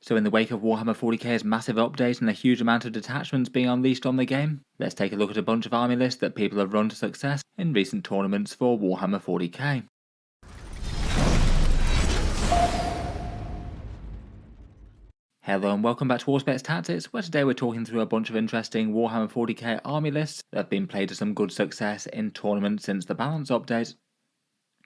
So in the wake of Warhammer 40k's massive update and a huge amount of detachments being unleashed on the game, let's take a look at a bunch of army lists that people have run to success in recent tournaments for Warhammer 40k. Hello and welcome back to Auspex Tactics, where today we're talking through a bunch of interesting Warhammer 40k army lists that have been played to some good success in tournaments since the balance update.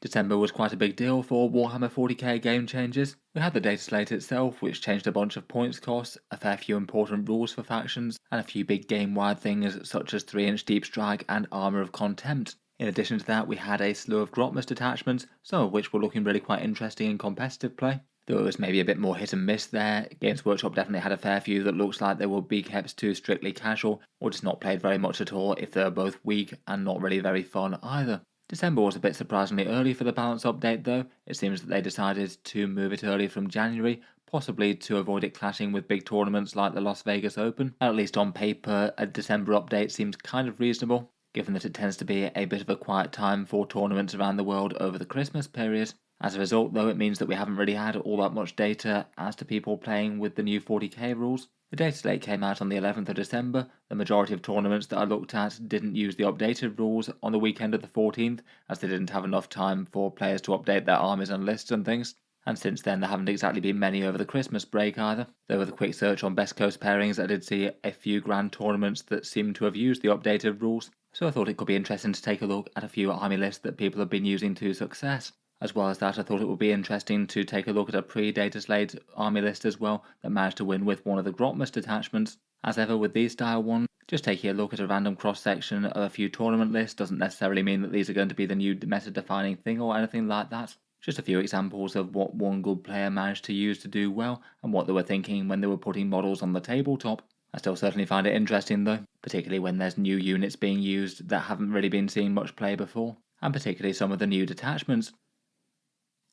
December was quite a big deal for Warhammer 40k game changes. We had the data slate itself, which changed a bunch of points costs, a fair few important rules for factions, and a few big game-wide things such as 3-inch deep strike and armour of contempt. In addition to that, we had a slew of Grotmus detachments, some of which were looking really quite interesting in competitive play. Though it was maybe a bit more hit and miss there. Games Workshop definitely had a fair few that looks like they will be kept to strictly casual, or just not played very much at all if they're both weak and not really very fun either. December was a bit surprisingly early for the balance update though. It seems that they decided to move it early from January, possibly to avoid it clashing with big tournaments like the Las Vegas Open. At least on paper, a December update seems kind of reasonable, given that it tends to be a bit of a quiet time for tournaments around the world over the Christmas period. As a result though, it means that we haven't really had all that much data as to people playing with the new 40k rules. The data slate came out on the 11th of December. The majority of tournaments that I looked at didn't use the updated rules on the weekend of the 14th, as they didn't have enough time for players to update their armies and lists and things. And since then, there haven't exactly been many over the Christmas break either. Though with a quick search on Best Coast pairings, I did see a few grand tournaments that seemed to have used the updated rules. So I thought it could be interesting to take a look at a few army lists that people have been using to success. As well as that, I thought it would be interesting to take a look at a pre-data slate army list as well that managed to win with one of the Grotmus detachments. As ever with these style ones, just taking a look at a random cross-section of a few tournament lists doesn't necessarily mean that these are going to be the new meta-defining thing or anything like that. Just a few examples of what one good player managed to use to do well and what they were thinking when they were putting models on the tabletop. I still certainly find it interesting though, particularly when there's new units being used that haven't really been seeing much play before, and particularly some of the new detachments.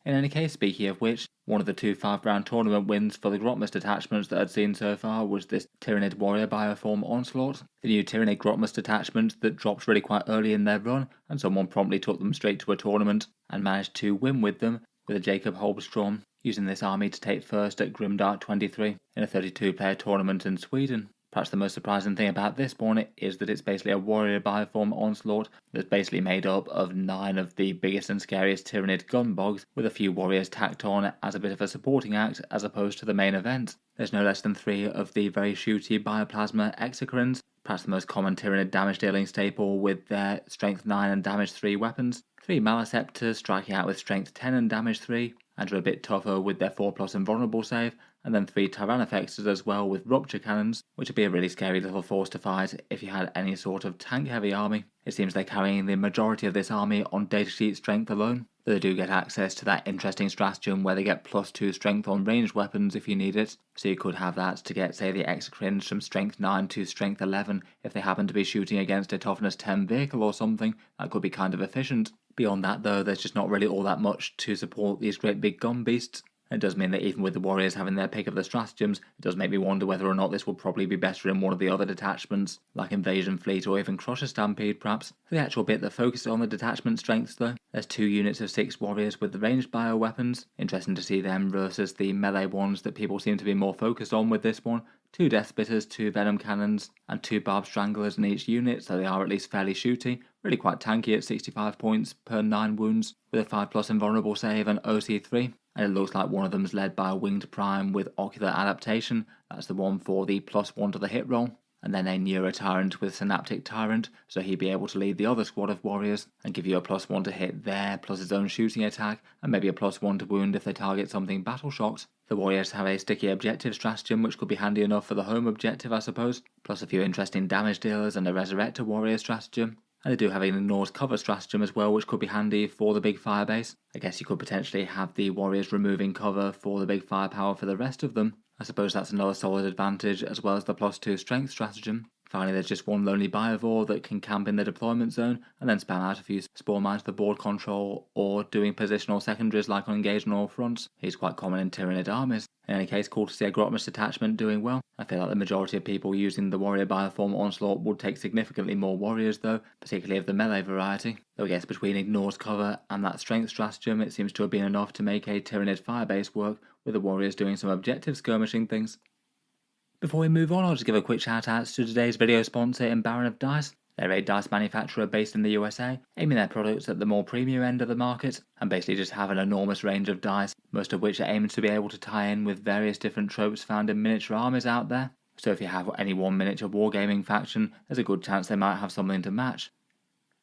In any case, speaking of which, one of the two 5-round tournament wins for the Grotmus detachments that I'd seen so far was this Tyranid warrior bioform Onslaught. The new Tyranid Grotmus detachment that dropped really quite early in their run, and someone promptly took them straight to a tournament and managed to win with them, with a Jacob Holmstrom using this army to take first at Grimdark 23 in a 32-player tournament in Sweden. Perhaps the most surprising thing about this one is that it's basically a warrior bioform Onslaught that's basically made up of 9 of the biggest and scariest Tyranid gunbogs, with a few warriors tacked on as a bit of a supporting act as opposed to the main event. There's no less than 3 of the very shooty bioplasma Exocrines, perhaps the most common Tyranid damage dealing staple with their strength 9 and damage 3 weapons, 3 Maliceptors striking out with strength 10 and damage 3, and are a bit tougher with their 4+ invulnerable save, and then 3 Tyrannofexes as well with rupture cannons, which would be a really scary little force to fight if you had any sort of tank heavy army. It seems they're carrying the majority of this army on datasheet strength alone, though they do get access to that interesting stratagem where they get +2 strength on ranged weapons if you need it, so you could have that to get say the Exocrines from strength 9 to strength 11 if they happen to be shooting against a toughness 10 vehicle or something. That could be kind of efficient. Beyond that though, there's just not really all that much to support these great big gun beasts. It does mean that even with the warriors having their pick of the stratagems, it does make me wonder whether or not this will probably be better in one of the other detachments, like Invasion Fleet or even Crusher Stampede perhaps. For the actual bit that focuses on the detachment strengths though, there's 2 units of 6 warriors with the ranged bioweapons. Interesting to see them versus the melee ones that people seem to be more focused on with this one. 2 Death Spitters, 2 Venom Cannons, and 2 Barb Stranglers in each unit, so they are at least fairly shooty. Really quite tanky at 65 points per 9 wounds, with a 5+ invulnerable save and OC3. And it looks like one of them is led by a Winged Prime with Ocular Adaptation. That's the one for the +1 to the hit roll. And then a Neuro Tyrant with Synaptic Tyrant, so he'd be able to lead the other squad of warriors and give you a +1 to hit there, plus his own shooting attack, and maybe a +1 to wound if they target something battle shocked. The warriors have a sticky objective stratagem which could be handy enough for the home objective I suppose, plus a few interesting damage dealers and a Resurrector warrior stratagem. And they do have an Ignored Cover stratagem as well, which could be handy for the big firebase. I guess you could potentially have the warriors removing cover for the big firepower for the rest of them. I suppose that's another solid advantage, as well as the +2 strength stratagem. Finally, there's just one lonely Biovore that can camp in the deployment zone and then spam out a few spore mines for board control or doing positional secondaries like on engaged on all fronts. He's quite common in Tyranid armies. In any case, cool to see a Grotmus detachment doing well. I feel like the majority of people using the warrior bioform Onslaught would take significantly more warriors though, particularly of the melee variety. Though I guess between Ignore's cover and that strength stratagem, it seems to have been enough to make a Tyranid firebase work, with the warriors doing some objective skirmishing things. Before we move on, I'll just give a quick shout out to today's video sponsor in Baron of Dice. They're a dice manufacturer based in the USA, aiming their products at the more premium end of the market, and basically just have an enormous range of dice, most of which are aimed to be able to tie in with various different tropes found in miniature armies out there. So if you have any one miniature wargaming faction, there's a good chance they might have something to match.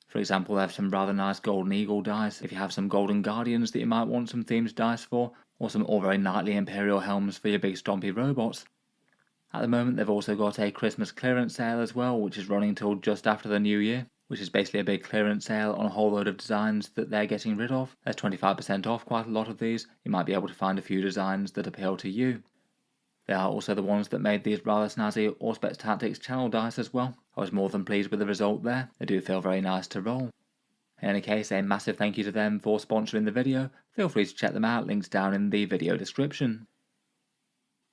For example, they have some rather nice Golden Eagle dice if you have some Golden Guardians that you might want some themed dice for, or some all very knightly Imperial helms for your big stompy robots. At the moment, they've also got a Christmas clearance sale as well, which is running till just after the new year, which is basically a big clearance sale on a whole load of designs that they're getting rid of. There's 25% off quite a lot of these. You might be able to find a few designs that appeal to you. They are also the ones that made these rather snazzy Auspex Tactics channel dice as well. I was more than pleased with the result there. They do feel very nice to roll. In any case, a massive thank you to them for sponsoring the video. Feel free to check them out, links down in the video description.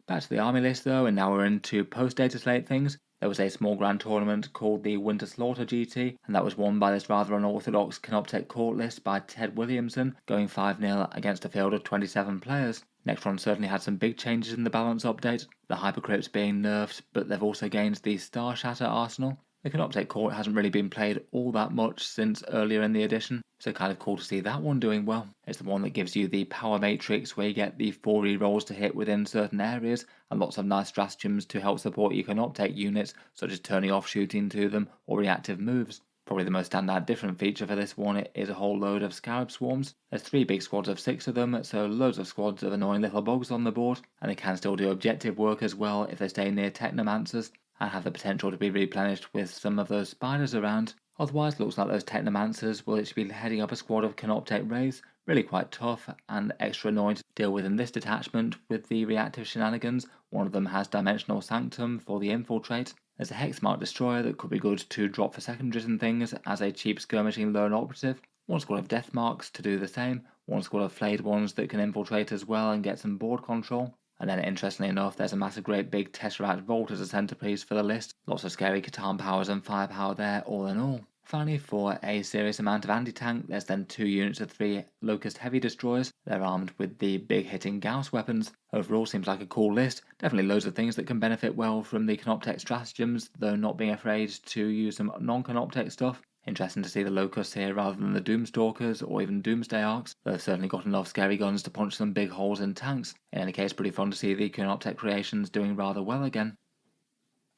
Back to the army list though, and now we're into post-data slate things. There was a small grand tournament called the Winter Slaughter GT, and that was won by this rather unorthodox Canoptek court list by Ted Williamson, going 5-0 against a field of 27 players. Necrons certainly had some big changes in the balance update, the Hypercrypts being nerfed, but they've also gained the Star Shatter arsenal. The Canoptek court hasn't really been played all that much since earlier in the edition, so kind of cool to see that one doing well. It's the one that gives you the power matrix where you get the 4 rerolls to hit within certain areas, and lots of nice stratagems to help support your Canoptek units, such as turning off shooting to them or reactive moves. Probably the most standout different feature for this one is a whole load of Scarab Swarms. There's 3 big squads of 6 of them, so loads of squads of annoying little bugs on the board, and they can still do objective work as well if they stay near Technomancers, and have the potential to be replenished with some of those spiders around. Otherwise, looks like those Technomancers will actually be heading up a squad of Canoptek Wraiths, really quite tough and extra annoying to deal with in this detachment with the reactive shenanigans. One of them has Dimensional Sanctum for the infiltrate. There's a Hexmark Destroyer that could be good to drop for secondaries and things as a cheap skirmishing lone operative. One squad of Death Marks to do the same, one squad of Flayed ones that can infiltrate as well and get some board control. And then interestingly enough, there's a massive great big Tesseract Vault as a centerpiece for the list. Lots of scary Catan powers and firepower there all in all. Finally, for a serious amount of anti-tank, there's then 2 units of 3 Locust Heavy Destroyers. They're armed with the big hitting Gauss weapons. Overall seems like a cool list. Definitely loads of things that can benefit well from the Canoptek stratagems, though not being afraid to use some non-Canoptek stuff. Interesting to see the Locusts here rather than the Doomstalkers or even Doomsday Arcs. They've certainly got enough scary guns to punch some big holes in tanks. In any case, pretty fun to see the Canoptek creations doing rather well again.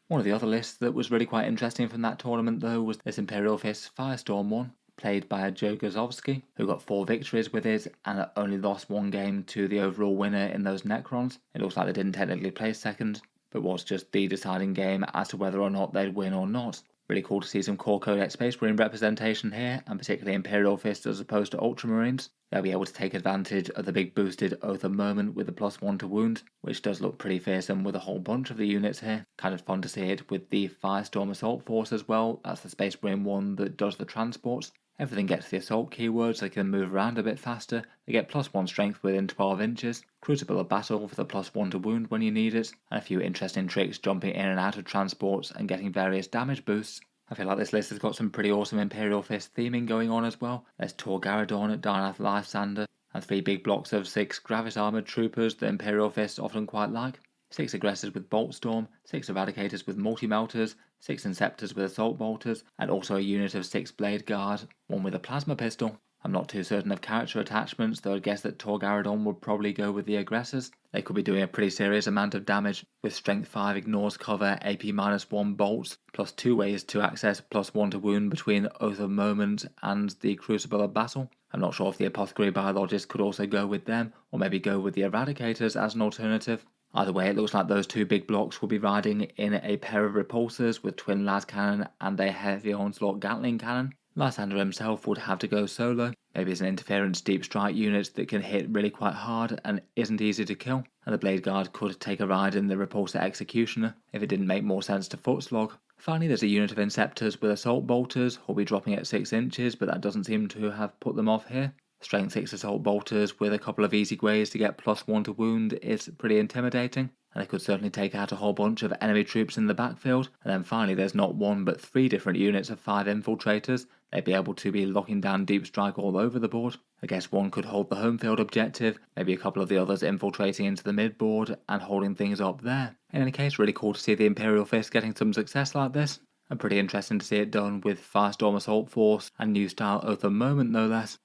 One of the other lists that was really quite interesting from that tournament though was this Imperial Fist Firestorm one, played by a Joe Gazowski, who got 4 victories with it and only lost 1 game to the overall winner in those Necrons. It looks like they didn't technically place second, but was just the deciding game as to whether or not they'd win or not. Really cool to see some Core Codex Space Marine representation here, and particularly Imperial Fist as opposed to Ultramarines. They'll be able to take advantage of the big boosted Oath of Moment with the +1 to wound, which does look pretty fearsome with a whole bunch of the units here. Kind of fun to see it with the Firestorm Assault Force as well. That's the Space Marine one that does the transports. Everything gets the assault keywords, so they can move around a bit faster. They get +1 strength within 12 inches, Crucible of Battle for the +1 to wound when you need it, and a few interesting tricks jumping in and out of transports and getting various damage boosts. I feel like this list has got some pretty awesome Imperial Fist theming going on as well. There's Tor Garadorn, Darnath Lysander, and 3 big blocks of 6 Gravis Armoured Troopers that Imperial Fists often quite like. 6 Aggressors with Boltstorm, 6 Eradicators with Multi-Melters, 6 Inceptors with Assault Bolters, and also a unit of 6 Blade Guard, one with a Plasma Pistol. I'm not too certain of character attachments, though I'd guess that Tor Garadorn would probably go with the Aggressors. They could be doing a pretty serious amount of damage, with Strength 5 ignores cover, AP-1 bolts, plus 2 ways to access +1 to wound between Oath of Moment and the Crucible of Battle. I'm not sure if the Apothecary Biologist could also go with them, or maybe go with the Eradicators as an alternative. Either way, it looks like those 2 big blocks will be riding in a pair of repulsors with twin las cannon and a heavy onslaught Gatling cannon. Lysander himself would have to go solo, maybe as an interference deep strike unit that can hit really quite hard and isn't easy to kill, and the Blade Guard could take a ride in the Repulsor Executioner if it didn't make more sense to foot slog. Finally, there's a unit of Inceptors with Assault Bolters, who'll be dropping at 6 inches, but that doesn't seem to have put them off here. Strength 6 Assault Bolters with a couple of easy grays to get +1 to wound is pretty intimidating, and they could certainly take out a whole bunch of enemy troops in the backfield. And then finally, there's not one but 3 different units of 5 Infiltrators. They'd be able to be locking down deep strike all over the board. I guess one could hold the home field objective, maybe a couple of the others infiltrating into the mid board and holding things up there. In any case, really cool to see the Imperial Fist getting some success like this, and pretty interesting to see it done with Firestorm Assault Force and new style Oath of Moment no less.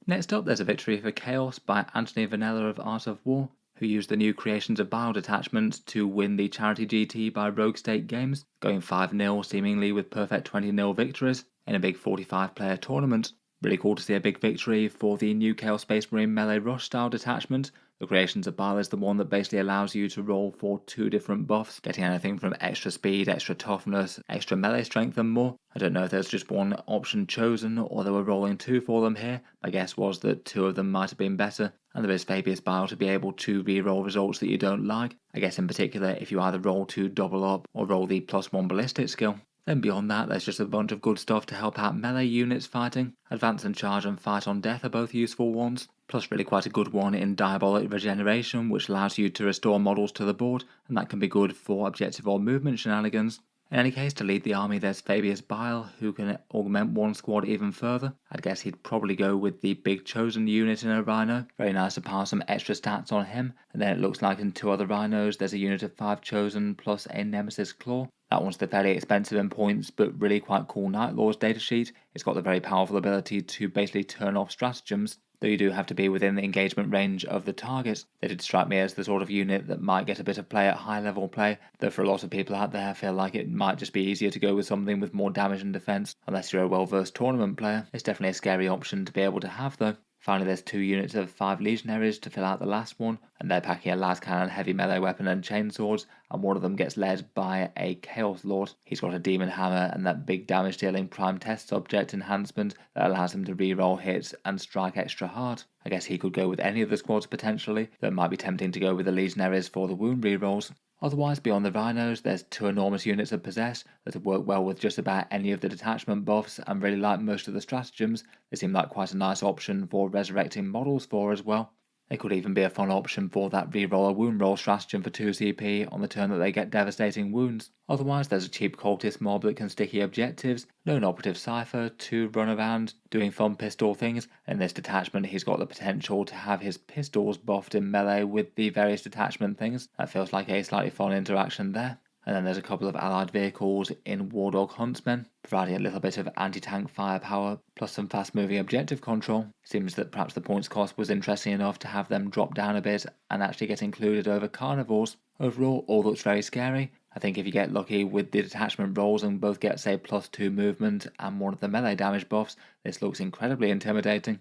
Next up, there's a victory for Chaos by Anthony Vanella of Art of War, who used the new Creations of Bile detachment to win the Charity GT by Rogue State Games, going 5-0 seemingly with perfect 20-0 victories in a big 45-player tournament. Really cool to see a big victory for the new Chaos Space Marine Melee Rush style detachment. The Creations of Bile is the one that basically allows you to roll for 2 different buffs, getting anything from extra speed, extra toughness, extra melee strength and more. I don't know if there's just one option chosen or they were rolling 2 for them here. My guess was that 2 of them might have been better, and there is Fabius Bile to be able to re-roll results that you don't like. I guess in particular if you either roll to double up or roll the +1 ballistic skill. Then beyond that, there's just a bunch of good stuff to help out melee units fighting. Advance and Charge and Fight on Death are both useful ones, plus really quite a good one in Diabolic Regeneration, which allows you to restore models to the board, and that can be good for objective or movement shenanigans. In any case, to lead the army there's Fabius Bile, who can augment one squad even further. I'd guess he'd probably go with the big Chosen unit in a Rhino. Very nice to pile some extra stats on him, and then it looks like in 2 other Rhinos there's a unit of 5 Chosen plus a Nemesis Claw. That one's the fairly expensive in points, but really quite cool Night Lord's datasheet. It's got the very powerful ability to basically turn off stratagems, though you do have to be within the engagement range of the target. They did strike me as the sort of unit that might get a bit of play at high level play, though for a lot of people out there I feel like it might just be easier to go with something with more damage and defense. Unless you're a well versed tournament player, it's definitely a scary option to be able to have though. Finally, there's 2 units of 5 Legionaries to fill out the last one, and they're packing a las cannon, heavy melee weapon and chainswords, and one of them gets led by a Chaos Lord. He's got a demon hammer and that big damage dealing prime test subject enhancement that allows him to reroll hits and strike extra hard. I guess he could go with any of the squads potentially, though it might be tempting to go with the Legionaries for the wound rerolls. Otherwise, beyond the Rhinos, there's 2 enormous units of Possess that work well with just about any of the detachment buffs and really like most of the stratagems. They seem like quite a nice option for resurrecting models for as well. They could even be a fun option for that reroll a wound roll stratagem for 2 CP on the turn that they get devastating wounds. Otherwise, there's a cheap cultist mob that can sticky objectives, lone operative Cypher to run around doing fun pistol things, and in this detachment he's got the potential to have his pistols buffed in melee with the various detachment things. That feels like a slightly fun interaction there. And then there's a couple of allied vehicles in War Dog Huntsmen, providing a little bit of anti-tank firepower, plus some fast-moving objective control. Seems that perhaps the points cost was interesting enough to have them drop down a bit and actually get included over carnivores. Overall, all looks very scary. I think if you get lucky with the detachment rolls and both get say +2 movement and one of the melee damage buffs, this looks incredibly intimidating.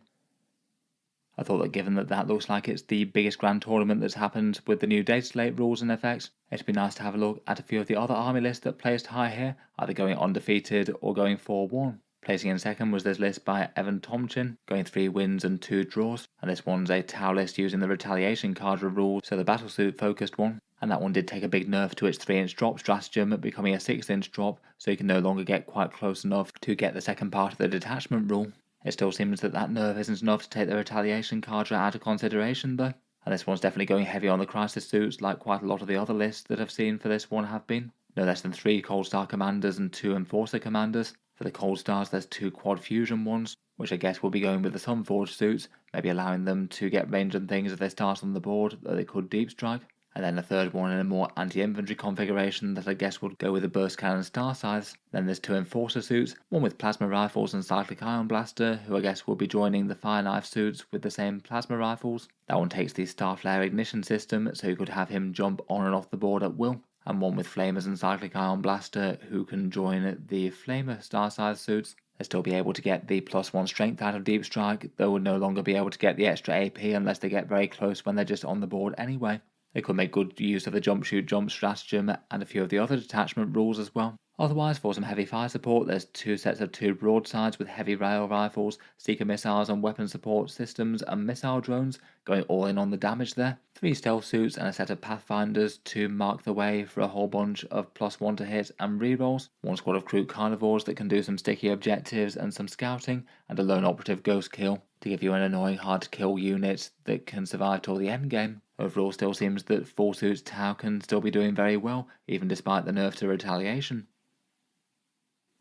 I thought that given that that looks like it's the biggest grand tournament that's happened with the new data slate rules and effects, it'd be nice to have a look at a few of the other army lists that placed high here, either going undefeated or going 4-1. Placing in second was this list by Evan Tomchin, going 3 wins and 2 draws, and this one's a Tau list using the Retaliation Cadre rule, so the battlesuit focused one. And that one did take a big nerf to its 3-inch drop stratagem, becoming a 6-inch drop, so you can no longer get quite close enough to get the second part of the detachment rule. It still seems that that nerf isn't enough to take the Retaliation Cadre out of consideration though, and this one's definitely going heavy on the crisis suits like quite a lot of the other lists that I've seen for this one have been. No less than 3 Cold Star commanders and 2 Enforcer commanders. For the Cold Stars there's 2 Quad Fusion ones, which I guess will be going with the Sunforged suits, maybe allowing them to get range and things if they start on the board, though they could deep strike. And then a third one in a more anti-infantry configuration that I guess would go with the Burst Cannon Star Scythes. Then there's 2 Enforcer suits, one with Plasma Rifles and Cyclic Ion Blaster, who I guess will be joining the Fire Knife suits with the same Plasma Rifles. That one takes the Starflare ignition system, so you could have him jump on and off the board at will. And one with Flamers and Cyclic Ion Blaster, who can join the Flamer Star Scythe suits. They'll still be able to get the +1 strength out of Deep Strike, though would no longer be able to get the extra AP unless they get very close when they're just on the board anyway. They could make good use of the jump shoot jump stratagem and a few of the other detachment rules as well. Otherwise, for some heavy fire support, there's 2 sets of 2 broadsides with heavy rail rifles, seeker missiles and weapon support systems, and missile drones, going all in on the damage there. 3 stealth suits and a set of pathfinders to mark the way for a whole bunch of +1 to hit and rerolls. 1 squad of Kroot carnivores that can do some sticky objectives and some scouting, and a lone operative ghost kill to give you an annoying hard to kill unit that can survive till the end game. Overall, still seems that 4 suits Tau can still be doing very well, even despite the nerf to Retaliation.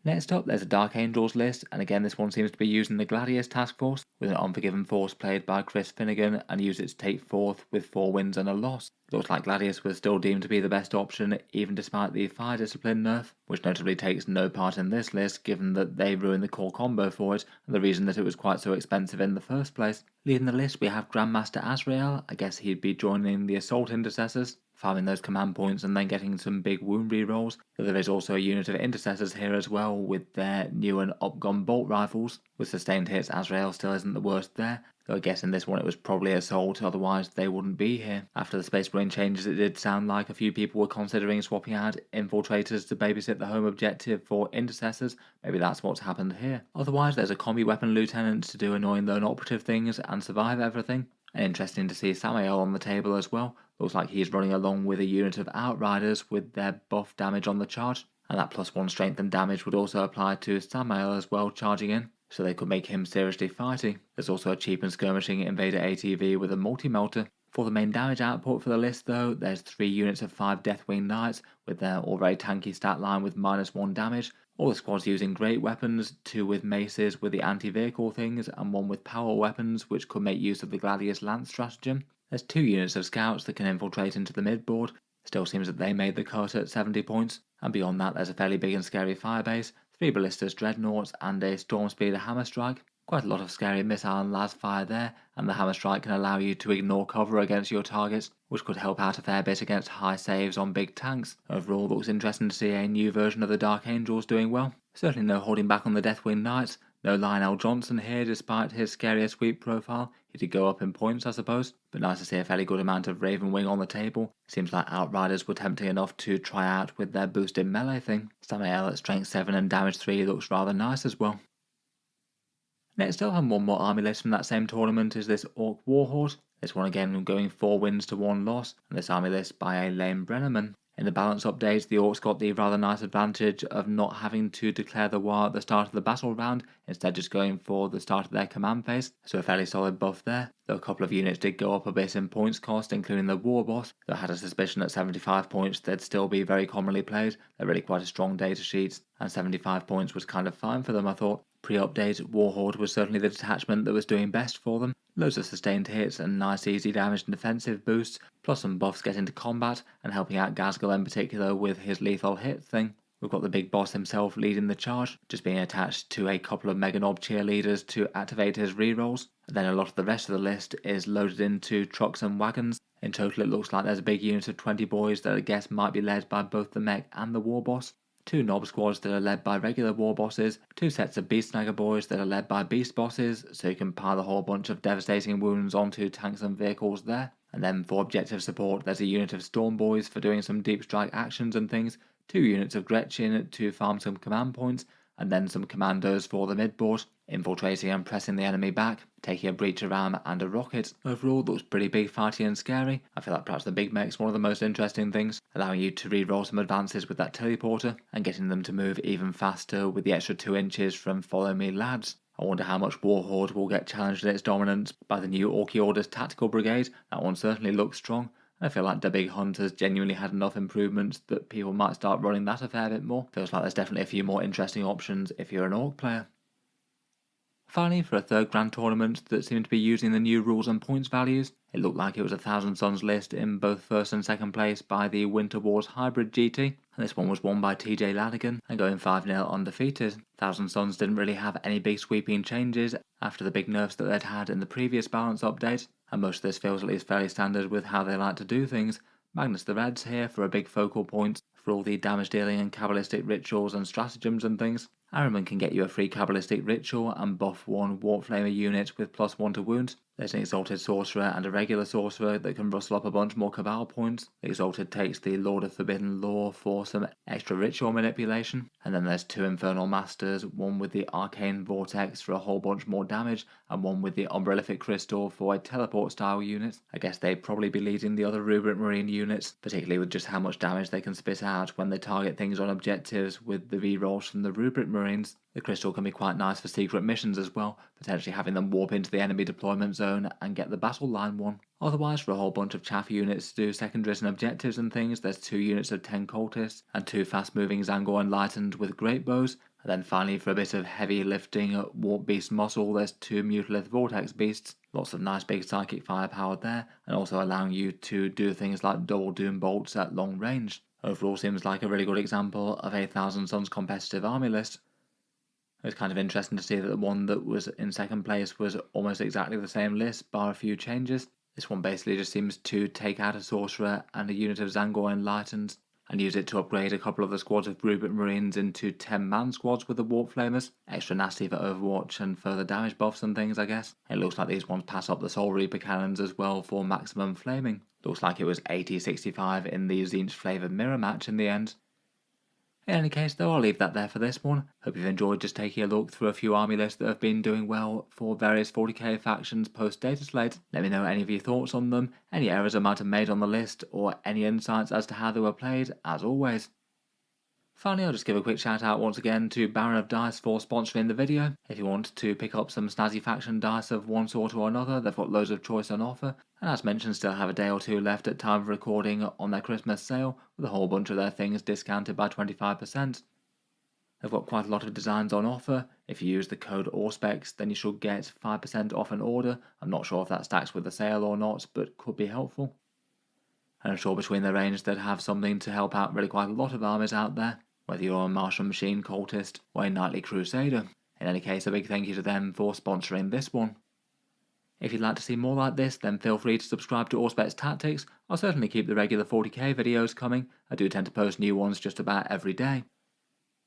Next up, there's a Dark Angels list, and again this one seems to be using the Gladius task force, with an Unforgiven force played by Chris Finnegan, and use it to take 4th with 4 wins and a loss. Looks like Gladius was still deemed to be the best option, even despite the Fire Discipline nerf, which notably takes no part in this list, given that they ruined the core combo for it, and the reason that it was quite so expensive in the first place. Leading the list we have Grandmaster Azrael. I guess he'd be joining the Assault Intercessors, farming those command points and then getting some big wound rerolls. But there is also a unit of intercessors here as well, with their new and upgone bolt rifles. With sustained hits, Azrael still isn't the worst there, though I guess in this one it was probably Assault, otherwise they wouldn't be here. After the Space Marine changes, it did sound like a few people were considering swapping out Infiltrators to babysit the home objective for Intercessors. Maybe that's what's happened here. Otherwise, there's a Combi Weapon Lieutenant to do annoying lone operative things and survive everything. And interesting to see Samael on the table as well. Looks like he's running along with a unit of Outriders with their buff damage on the charge, and that +1 strength and damage would also apply to Samael as well charging in, so they could make him seriously fighty. There's also a cheap and skirmishing Invader ATV with a multi-melter. For the main damage output for the list though, there's 3 units of 5 Deathwing Knights with their all very tanky stat line with -1 damage. All the squads using great weapons, 2 with maces with the anti-vehicle things, and 1 with power weapons which could make use of the Gladius Lance stratagem. There's 2 units of scouts that can infiltrate into the midboard. Still seems that they made the cut at 70 points, and beyond that there's a fairly big and scary firebase, 3 ballistas dreadnoughts and a storm speeder hammer strike. Quite a lot of scary missile and las fire there, and the hammer strike can allow you to ignore cover against your targets, which could help out a fair bit against high saves on big tanks. Overall, looks interesting to see a new version of the Dark Angels doing well. Certainly no holding back on the Deathwing Knights. No Lionel Johnson here, despite his scarier sweep profile. He did go up in points, I suppose, but nice to see a fairly good amount of Raven Wing on the table. Seems like Outriders were tempting enough to try out with their boosted melee thing. Samael at strength 7 and damage 3 looks rather nice as well. Next up, and one more army list from that same tournament, is this Ork Warhorde. This one again going 4 wins to 1 loss, and this army list by a lame Brennerman. In the balance update, the Orks got the rather nice advantage of not having to declare the war at the start of the battle round, instead just going for the start of their command phase, so a fairly solid buff there. Though a couple of units did go up a bit in points cost, including the War Boss, though I had a suspicion at 75 points they'd still be very commonly played. They're really quite a strong data sheet, and 75 points was kind of fine for them, I thought. Pre-update, Warhorde was certainly the detachment that was doing best for them. Loads of sustained hits and nice easy damage and defensive boosts, plus some buffs get into combat and helping out Gazgal in particular with his lethal hit thing. We've got the big boss himself leading the charge, just being attached to a couple of Mega Nob cheerleaders to activate his rerolls. And then a lot of the rest of the list is loaded into trucks and wagons. In total it looks like there's a big unit of 20 boys that I guess might be led by both the mech and the war boss. 2 Nob squads that are led by regular war bosses, 2 sets of Beast Snagger boys that are led by beast bosses, so you can pile a whole bunch of devastating wounds onto tanks and vehicles there. And then for objective support, there's a unit of Storm boys for doing some deep strike actions and things, 2 units of Gretchen to farm some command points, and then some commandos for the midboard, infiltrating and pressing the enemy back, taking a breacher ram and a rocket. Overall looks pretty big, fighty and scary. I feel like perhaps the big mech's one of the most interesting things, allowing you to re-roll some advances with that teleporter and getting them to move even faster with the extra 2 inches from follow me lads. I wonder how much Warhorde will get challenged in its dominance by the new Orky Order's Tactical Brigade. That one certainly looks strong. I feel like the big hunters genuinely had enough improvements that people might start running that a fair bit more. Feels like there's definitely a few more interesting options if you're an Ork player. Finally, for a third grand tournament that seemed to be using the new rules and points values, it looked like it was a Thousand Suns list in both first and second place by the Winter Wars Hybrid GT, and this one was won by TJ Lanigan and going 5-0 undefeated. Thousand Suns didn't really have any big sweeping changes after the big nerfs that they'd had in the previous balance update, and most of this feels at least fairly standard with how they like to do things. Magnus the Red's here for a big focal point for all the damage dealing and Kabbalistic rituals and stratagems and things. Ahriman can get you a free Kabbalistic ritual and buff 1 Warp Flamer unit with +1 to wounds. There's an Exalted Sorcerer and a regular Sorcerer that can rustle up a bunch more Cabal points. The Exalted takes the Lord of Forbidden Law for some extra ritual manipulation. And then there's 2 Infernal Masters, one with the Arcane Vortex for a whole bunch more damage, and one with the Umbrellific Crystal for a teleport style unit. I guess they'd probably be leading the other Rubric Marine units, particularly with just how much damage they can spit out when they target things on objectives with the rerolls from the Rubric Marines. The crystal can be quite nice for secret missions as well, potentially having them warp into the enemy deployment zone and get the battle line won. Otherwise, for a whole bunch of chaff units to do secondaries and objectives and things, there's 2 units of 10 cultists and 2 fast-moving Zangor Enlightened with great bows. And then finally, for a bit of heavy lifting warp beast muscle, there's 2 Mutalith Vortex beasts. Lots of nice big psychic firepower there, and also allowing you to do things like double doom bolts at long range. Overall, seems like a really good example of a Thousand Suns competitive army list. It was kind of interesting to see that the one that was in second place was almost exactly the same list, bar a few changes. This one basically just seems to take out a Sorcerer and a unit of Zangor Enlightened and use it to upgrade a couple of the squads of Rubric Marines into 10-man squads with the Warp Flamers. Extra nasty for Overwatch and further damage buffs and things, I guess. It looks like these ones pass up the Soul Reaper cannons as well for maximum flaming. Looks like it was 80-65 in the Tzeentch flavoured mirror match in the end. In any case though, I'll leave that there for this one. Hope you've enjoyed just taking a look through a few army lists that have been doing well for various 40k factions post data slate. Let me know any of your thoughts on them, any errors I might have made on the list, or any insights as to how they were played, as always. Finally, I'll just give a quick shout out once again to Baron of Dice for sponsoring the video. If you want to pick up some snazzy faction dice of one sort or another, they've got loads of choice on offer, and as mentioned, still have a day or two left at time of recording on their Christmas sale, with a whole bunch of their things discounted by 25%. They've got quite a lot of designs on offer. If you use the code Auspex, then you should get 5% off an order. I'm not sure if that stacks with the sale or not, but could be helpful. And I'm sure between the range they'd have something to help out really quite a lot of armies out there, whether you're a Martial Machine Cultist or a Knightly Crusader. In any case, a big thank you to them for sponsoring this one. If you'd like to see more like this, then feel free to subscribe to Auspex Tactics. I'll certainly keep the regular 40k videos coming. I do tend to post new ones just about every day.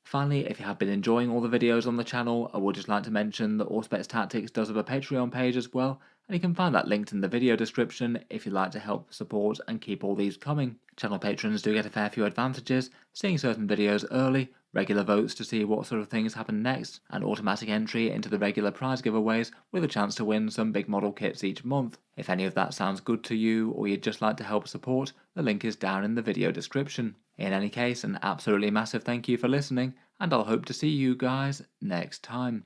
Finally, if you have been enjoying all the videos on the channel, I would just like to mention that Auspex Tactics does have a Patreon page as well, and you can find that linked in the video description if you'd like to help support and keep all these coming. Channel patrons do get a fair few advantages, seeing certain videos early, regular votes to see what sort of things happen next, and automatic entry into the regular prize giveaways with a chance to win some big model kits each month. If any of that sounds good to you, or you'd just like to help support, the link is down in the video description. In any case, an absolutely massive thank you for listening, and I'll hope to see you guys next time.